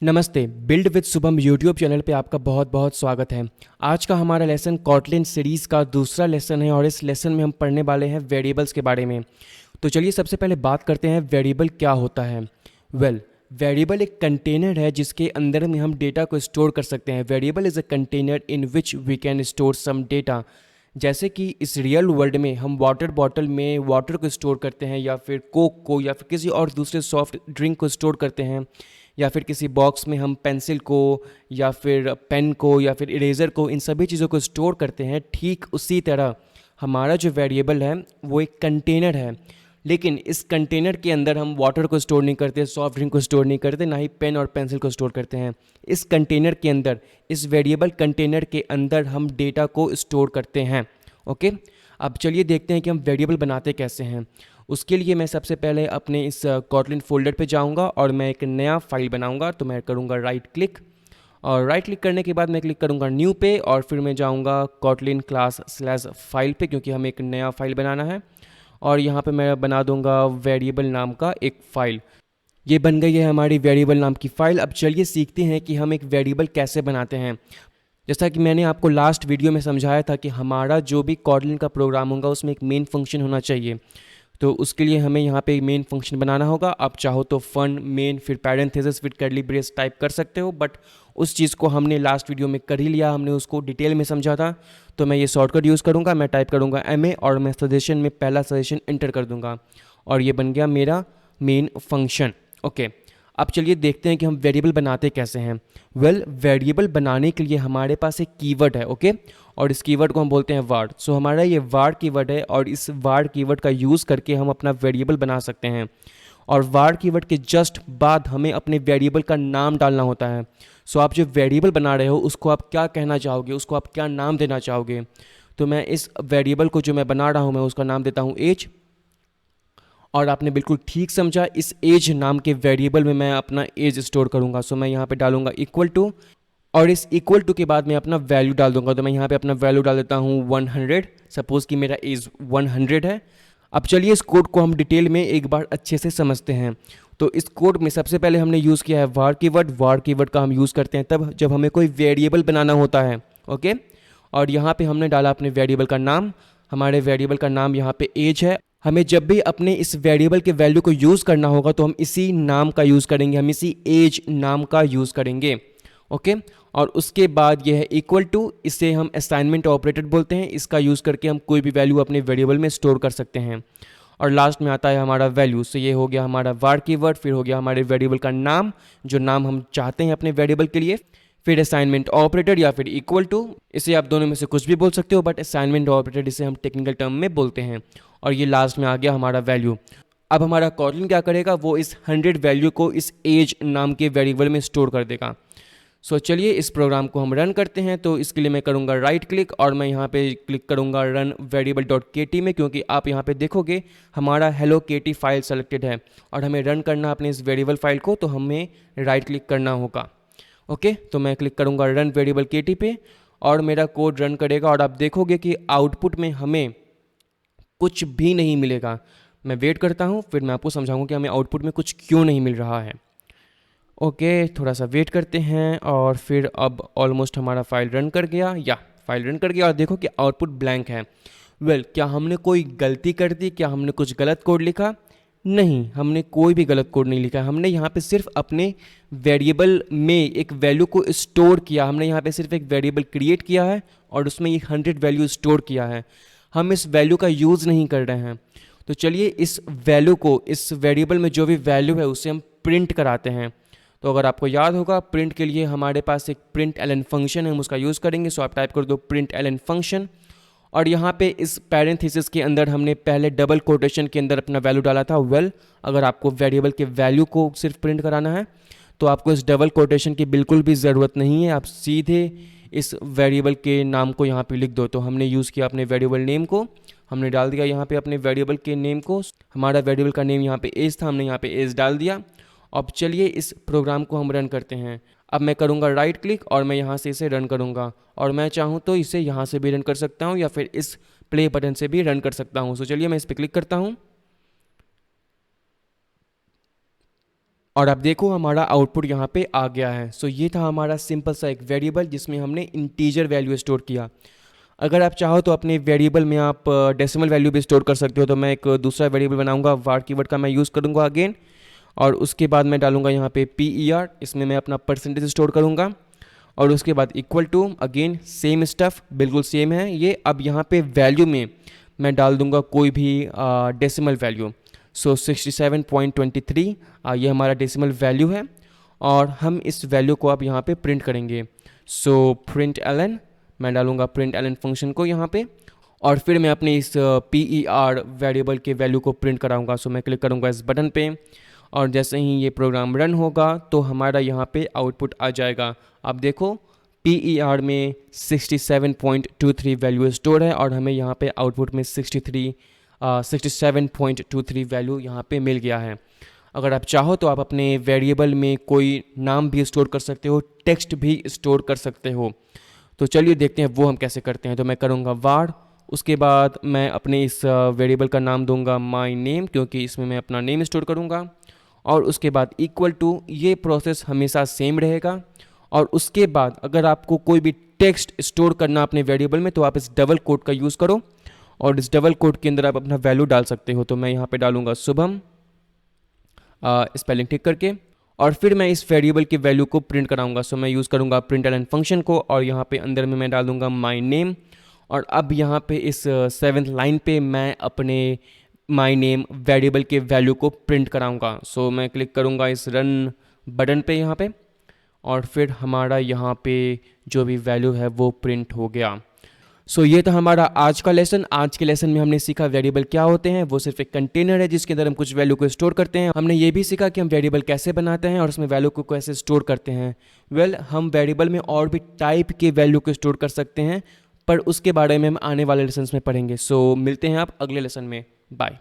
नमस्ते। Build with Shubham YouTube channel पे आपका बहुत बहुत स्वागत है। आज का हमारा लेसन कॉटलिन सीरीज़ का दूसरा लेसन है और इस लेसन में हम पढ़ने वाले हैं वेरिएबल्स के बारे में। तो चलिए सबसे पहले बात करते हैं वेरिएबल क्या होता है। वेरिएबल एक कंटेनर है जिसके अंदर में हम डेटा को स्टोर कर सकते हैं। Variable is a container in which we can store some data. जैसे कि इस रियल वर्ल्ड में हम वाटर बॉटल में वाटर को स्टोर करते हैं, या फिर कोक को, या फिर किसी और दूसरे सॉफ्ट ड्रिंक को स्टोर करते हैं, या फिर किसी बॉक्स में हम पेंसिल को या फिर पेन को या फिर इरेज़र को, इन सभी चीज़ों को स्टोर करते हैं। ठीक उसी तरह हमारा जो वेरिएबल है वो एक कंटेनर है, लेकिन इस कंटेनर के अंदर हम वाटर को स्टोर नहीं करते, सॉफ्ट ड्रिंक को स्टोर नहीं करते, ना ही पेन और पेंसिल को स्टोर करते हैं। इस कंटेनर के अंदर, इस वेरिएबल कंटेनर के अंदर हम डेटा को स्टोर करते हैं। ओके, अब चलिए देखते हैं कि हम वेरिएबल बनाते कैसे हैं। उसके लिए मैं सबसे पहले अपने इस कॉटलिन फोल्डर पे जाऊंगा और मैं एक नया फाइल बनाऊंगा। तो मैं करूंगा राइट क्लिक, और राइट क्लिक करने के बाद मैं क्लिक करूंगा न्यू पे, और फिर मैं जाऊंगा कॉटलिन क्लास स्लैश फाइल पे, क्योंकि हमें एक नया फाइल बनाना है। और यहाँ पे मैं बना दूंगा वेरिएबल नाम का एक फ़ाइल। ये बन गई है हमारी वेरिएबल नाम की फ़ाइल। अब चलिए सीखते हैं कि हम एक वेरिएबल कैसे बनाते हैं। जैसा कि मैंने आपको लास्ट वीडियो में समझाया था कि हमारा जो भी कॉटलिन का प्रोग्राम होगा उसमें एक मेन फंक्शन होना चाहिए। तो उसके लिए हमें यहाँ पे मेन फंक्शन बनाना होगा। आप चाहो तो फन मेन फिर पैरेंथेसिस फिर कर्ली ब्रेस टाइप कर सकते हो, बट उस चीज़ को हमने लास्ट वीडियो में कर ही लिया, हमने उसको डिटेल में समझा था। तो मैं ये शॉर्टकट यूज़ करूँगा, मैं टाइप करूँगा MA और मैं सजेशन में पहला सजेशन एंटर कर दूँगा, और ये बन गया मेरा मेन फंक्शन। ओके, अब चलिए देखते हैं कि हम वेरिएबल बनाते कैसे हैं। वेरिएबल बनाने के लिए हमारे पास एक कीवर्ड है। ओके, और इस कीवर्ड को हम बोलते हैं वार्ड। सो हमारा ये वार्ड कीवर्ड है, और इस वार्ड कीवर्ड का यूज़ करके हम अपना वेरिएबल बना सकते हैं। और वार्ड कीवर्ड के जस्ट बाद हमें अपने वेरिएबल का नाम डालना होता है। सो आप जो वेरिएबल बना रहे हो उसको आप क्या कहना चाहोगे, उसको आप क्या नाम देना चाहोगे। तो मैं इस वेरिएबल को जो मैं बना रहा हूँ मैं उसका नाम देता हूँ एज। और आपने बिल्कुल ठीक समझा, इस एज नाम के वेरिएबल में मैं अपना एज स्टोर करूँगा। सो मैं यहाँ पे डालूंगा इक्वल टू, और इस इक्वल टू के बाद मैं अपना वैल्यू डाल दूंगा। तो मैं यहाँ पे अपना वैल्यू डाल देता हूँ 100। सपोज़ कि मेरा एज 100 है। अब चलिए इस कोड को हम डिटेल में एक बार अच्छे से समझते हैं। तो इस कोड में सबसे पहले हमने यूज़ किया है वार कीवर्ड। वार कीवर्ड का हम यूज़ करते हैं तब जब हमें कोई वेरिएबल बनाना होता है। ओके, और यहाँ पे हमने डाला अपने वेरिएबल का नाम। हमारे वेरिएबल का नाम यहाँ पे एज है। हमें जब भी अपने इस वेरिएबल के वैल्यू को यूज़ करना होगा तो हम इसी नाम का यूज़ करेंगे, हम इसी एज नाम का यूज़ करेंगे। ओके, और उसके बाद ये है इक्वल टू, इसे हम असाइनमेंट ऑपरेटर बोलते हैं। इसका यूज़ करके हम कोई भी वैल्यू अपने वेरिएबल में स्टोर कर सकते हैं। और लास्ट में आता है हमारा वैल्यू। सो ये हो गया हमारा var कीवर्ड, फिर हो गया हमारे वेरिएबल का नाम, जो नाम हम चाहते हैं अपने वेरिएबल के लिए, फिर असाइनमेंट ऑपरेटर या फिर इक्वल टू। इसे आप दोनों में से कुछ भी बोल सकते हो, बट असाइनमेंट ऑपरेटर इसे हम टेक्निकल टर्म में बोलते हैं। और ये लास्ट में आ गया हमारा वैल्यू। अब हमारा कॉटलिन क्या करेगा, वो इस 100 वैल्यू को इस एज नाम के वेरिएबल में स्टोर कर देगा। सो चलिए इस प्रोग्राम को हम रन करते हैं। तो इसके लिए मैं करूंगा राइट क्लिक, और मैं यहाँ पे क्लिक करूंगा रन वेरिएबल डॉट kt में, क्योंकि आप यहाँ पे देखोगे हमारा हेलो kt फाइल सेलेक्टेड है, और हमें रन करना अपने इस वेरिएबल फाइल को, तो हमें राइट क्लिक करना होगा। ओके, तो मैं क्लिक करूंगा रन वेरिएबल kt पे, और मेरा कोड रन करेगा, और आप देखोगे कि आउटपुट में हमें कुछ भी नहीं मिलेगा। मैं वेट करता हूँ, फिर मैं आपको समझाऊंगा कि हमें आउटपुट में कुछ क्यों नहीं मिल रहा है। ओके, थोड़ा सा वेट करते हैं, और फिर अब ऑलमोस्ट हमारा फाइल रन कर गया, या फाइल रन कर गया, और देखो कि आउटपुट ब्लैंक है। क्या हमने कोई गलती कर दी, क्या हमने कुछ गलत कोड लिखा? नहीं, हमने कोई भी गलत कोड नहीं लिखा। हमने यहाँ पे सिर्फ अपने वेरिएबल में एक वैल्यू को स्टोर किया। हमने यहाँ पे सिर्फ एक वेरिएबल क्रिएट किया है और उसमें ये 100 वैल्यू स्टोर किया है। हम इस वैल्यू का यूज़ नहीं कर रहे हैं। तो चलिए इस वैल्यू को, इस वेरिएबल में जो भी वैल्यू है उसे हम प्रिंट कराते हैं। तो अगर आपको याद होगा, प्रिंट के लिए हमारे पास एक प्रिंट एलन फंक्शन है, हम उसका यूज़ करेंगे। सो आप टाइप कर दो प्रिंट एलन फंक्शन, और यहाँ पे इस पैरेंथेसिस के अंदर हमने पहले डबल कोटेशन के अंदर अपना वैल्यू डाला था अगर आपको वेरिएबल के वैल्यू को सिर्फ प्रिंट कराना है तो आपको इस डबल कोटेशन की बिल्कुल भी ज़रूरत नहीं है। आप सीधे इस वेरिएबल के नाम को यहाँ पे लिख दो। तो हमने यूज़ किया अपने वेरिएबल नेम को, हमने डाल दिया यहाँ पे अपने वेरिएबल के नेम को। हमारा वेरिएबल का नेम यहाँ पे एज था, हमने यहाँ पे एज डाल दिया। अब चलिए इस प्रोग्राम को हम रन करते हैं। अब मैं करूँगा राइट क्लिक, और मैं यहाँ से इसे रन करूँगा, और मैं चाहूँ तो इसे यहाँ से भी रन कर सकता हूँ, या फिर इस प्ले बटन से भी रन कर सकता हूँ। सो चलिए मैं इस पर क्लिक करता हूँ, और आप देखो हमारा आउटपुट यहाँ पे आ गया है। सो ये था हमारा सिंपल सा एक वेरिएबल जिसमें हमने इंटीजर वैल्यू स्टोर किया। अगर आप चाहो तो अपने वेरिएबल में आप डेसिमल वैल्यू भी स्टोर कर सकते हो। तो मैं एक दूसरा वेरिएबल बनाऊंगा, var कीवर्ड का मैं यूज़ करूंगा अगेन, और उसके बाद मैं डालूंगा यहाँ पे PER, इसमें मैं अपना परसेंटेज स्टोर करूंगा, और उसके बाद equal to, again same stuff, बिल्कुल सेम है ये। अब यहाँ पे वैल्यू में मैं डाल दूंगा कोई भी डेसिमल वैल्यू। सो 67.23 ये हमारा डेसिमल वैल्यू है, और हम इस वैल्यू को अब यहाँ पे प्रिंट करेंगे। सो println, मैं डालूंगा println फंक्शन को यहाँ पे, और फिर मैं अपने इस PER वेरिएबल के वैल्यू को प्रिंट कराऊंगा। सो मैं क्लिक करूंगा इस बटन पे, और जैसे ही ये प्रोग्राम रन होगा तो हमारा यहाँ पे आउटपुट आ जाएगा। अब देखो PER में 67.23 वैल्यू स्टोर है, और हमें यहाँ पे आउटपुट में 67.23 वैल्यू यहाँ पे मिल गया है। अगर आप चाहो तो आप अपने वेरिएबल में कोई नाम भी स्टोर कर सकते हो, टेक्स्ट भी स्टोर कर सकते हो। तो चलिए देखते हैं वो हम कैसे करते हैं। तो मैं करूँगा var, उसके बाद मैं अपने इस वेरिएबल का नाम दूंगा my name, क्योंकि इसमें मैं अपना नेम स्टोर करूँगा, और उसके बाद इक्वल टू, ये प्रोसेस हमेशा सेम रहेगा। और उसके बाद अगर आपको कोई भी टेक्स्ट स्टोर करना अपने वेरिएबल में तो आप इस डबल कोट का यूज़ करो, और इस डबल कोट के अंदर आप अपना वैल्यू डाल सकते हो। तो मैं यहाँ पे डालूंगा शुभम, स्पेलिंग ठीक करके, और फिर मैं इस वेरिएबल की वैल्यू को प्रिंट कराऊंगा। सो मैं यूज़ करूँगा println फंक्शन को, और यहाँ पे अंदर में मैं डाल दूंगा my name, और अब यहाँ पे इस 7th लाइन पे मैं अपने my name वेरिएबल के वैल्यू को प्रिंट कराऊंगा। सो मैं क्लिक करूँगा इस रन बटन पे यहाँ पे, और फिर हमारा यहाँ पे जो भी वैल्यू है वो प्रिंट हो गया। सो ये था हमारा आज का लेसन। आज के लेसन में हमने सीखा वेरिएबल क्या होते हैं। वो सिर्फ एक कंटेनर है जिसके अंदर हम कुछ वैल्यू को स्टोर करते हैं। हमने ये भी सीखा कि हम वेरिएबल कैसे बनाते हैं और उसमें वैल्यू को कैसे स्टोर करते हैं। हम वेरिएबल में और भी टाइप के वैल्यू को स्टोर कर सकते हैं, पर उसके बारे में हम आने वाले लेसन में पढ़ेंगे। सो मिलते हैं आप अगले लेसन में। बाय।